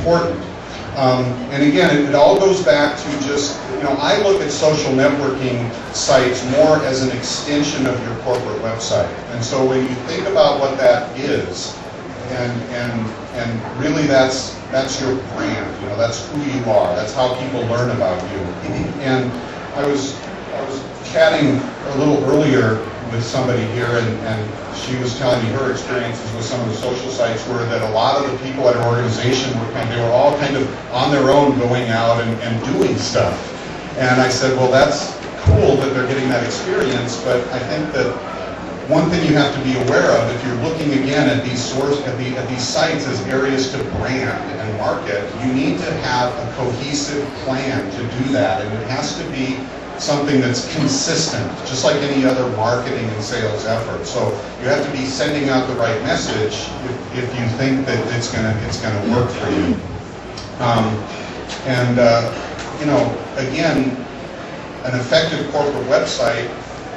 important. And again, it all goes back to just, I look at social networking sites more as an extension of your corporate website. And so when you think about what that is, and really that's your brand, that's who you are, that's how people learn about you. And I was chatting a little earlier with somebody here, and she was telling me her experiences with some of the social sites were that a lot of the people at her organization they were all kind of on their own going out and doing stuff. And I said, well, that's cool that they're getting that experience, but I think that one thing you have to be aware of, if you're looking again at these sites as areas to brand and market, you need to have a cohesive plan to do that, and it has to be something that's consistent, just like any other marketing and sales effort. So you have to be sending out the right message if you think that it's gonna work for you. Again, an effective corporate website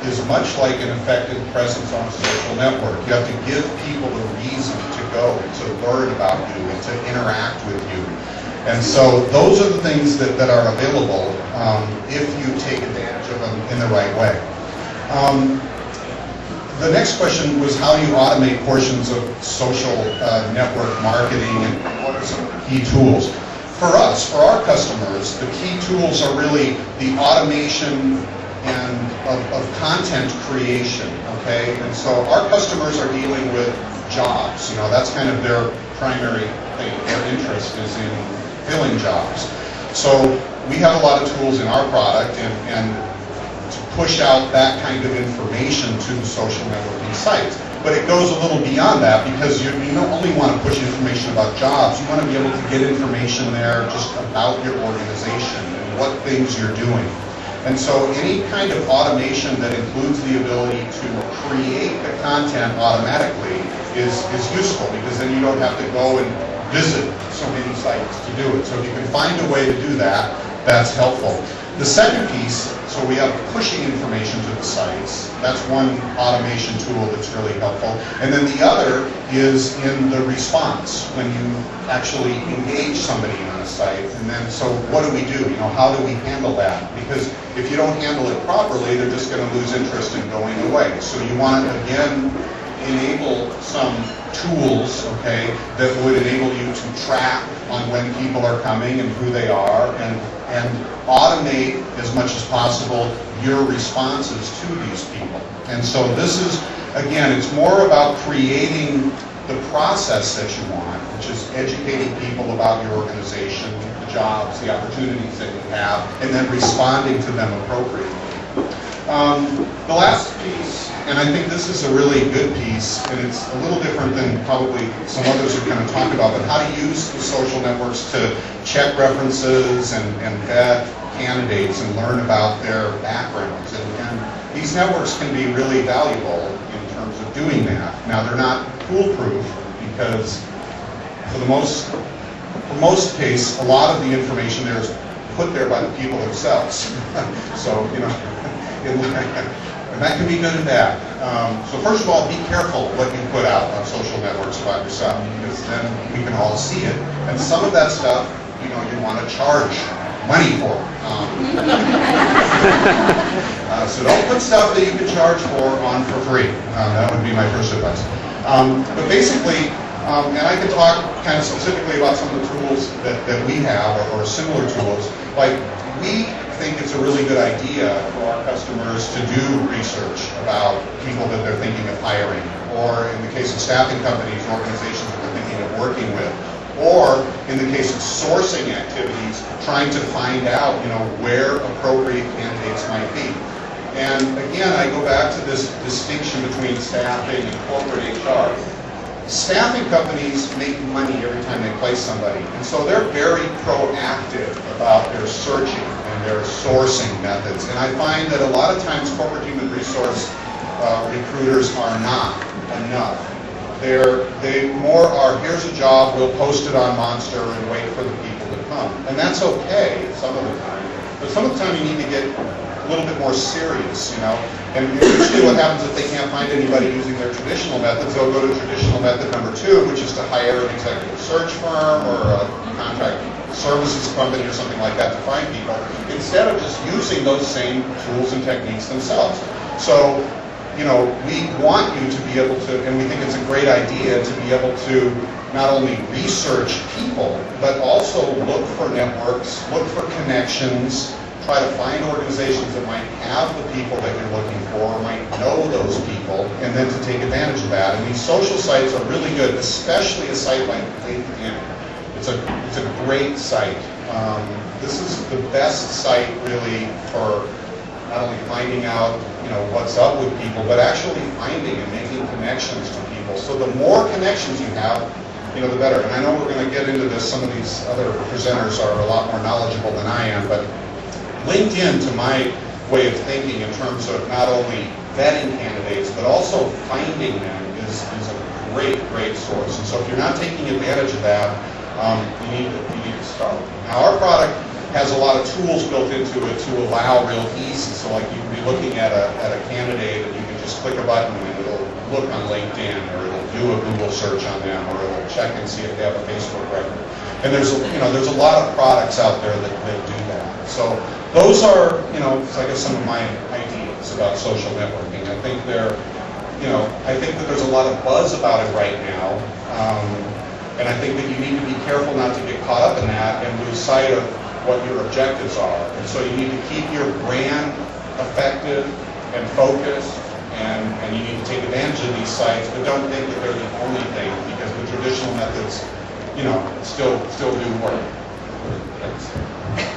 is much like an effective presence on a social network. You have to give people a reason to go, to learn about you, and to interact with you. And so those are the things that are available if you take advantage of them in the right way. The next question was how you automate portions of social network marketing, and what are some of the key tools. For us, for our customers, the key tools are really the automation and of content creation, okay? And so our customers are dealing with jobs, that's kind of their primary thing. Their interest is in filling jobs. So we have a lot of tools in our product and to push out that kind of information to the social networking sites. But it goes a little beyond that, because you don't only want to push information about jobs, you want to be able to get information there just about your organization and what things you're doing. And so any kind of automation that includes the ability to create the content automatically is useful, because then you don't have to go and visit so many sites to do it. So if you can find a way to do that, that's helpful. The second piece, so we have pushing information to the sites. That's one automation tool that's really helpful. And then the other is in the response, when you actually engage somebody on a site. And then, so what do we do? How do we handle that? Because if you don't handle it properly, they're just going to lose interest in going away. So you want to, again, enable some tools, okay, that would enable you to track on when people are coming and who they are, and automate as much as possible your responses to these people. And so this is, again, it's more about creating the process that you want, which is educating people about your organization, the jobs, the opportunities that you have, and then responding to them appropriately. The last piece, and I think this is a really good piece, and it's a little different than probably some others are going to talk about, but how to use the social networks to check references and vet candidates and learn about their backgrounds. And these networks can be really valuable in terms of doing that. Now, they're not foolproof, because for most case, a lot of the information there is put there by the people themselves. So, and that can be good and bad. So first of all, be careful what you put out on social networks about yourself, because then we can all see it. And some of that stuff, you want to charge money for. So don't put stuff that you can charge on for free. That would be my first advice. But basically, and I can talk kind of specifically about some of the tools that we have, or similar tools. Like, we think it's a really good idea for our customers to do research about people that they're thinking of hiring, or in the case of staffing companies, organizations that they're thinking of working with, or in the case of sourcing activities, trying to find out, where appropriate candidates might be. And again, I go back to this distinction between staffing and corporate HR. Staffing companies make money every time they place somebody, and so they're very proactive about their searching and their sourcing methods. And I find that a lot of times corporate human resource recruiters are not enough. They more are, here's a job, we'll post it on Monster and wait for the people to come. And that's okay some of the time, but some of the time you need to get a little bit more serious, And usually what happens if they can't find anybody using their traditional methods, they'll go to traditional method number 2, which is to hire an executive search firm or a contract services company or something like that to find people, instead of just using those same tools and techniques themselves. So, you know, we want you to be able to, and we think it's a great idea to be able to not only research people, but also look for networks, look for connections, try to find organizations that might have the people that you're looking for, might know those people, and then to take advantage of that. And these social sites are really good, especially a site like LinkedIn. It's a great site. This is the best site really for not only finding out, you know, what's up with people, but actually finding and making connections to people. So the more connections you have, you know, the better. And I know we're going to get into this. Some of these other presenters are a lot more knowledgeable than I am, but LinkedIn, to my way of thinking in terms of not only vetting candidates, but also finding them is a great source. And so if you're not taking advantage of that, you need to start. Now our product has a lot of tools built into it to allow real ease. So like you can be looking at a candidate and you can just click a button and it'll look on LinkedIn, or it'll do a Google search on them, or it'll check and see if they have a Facebook record. And there's a lot of products out there that do that. So those are, you know, I guess some of my ideas about social networking. I think I think that there's a lot of buzz about it right now, and I think that you need to be careful not to get caught up in that and lose sight of what your objectives are. And so you need to keep your brand effective and focused, and you need to take advantage of these sites, but don't think that they're the only thing, because the traditional methods, you know, still do work. Thanks.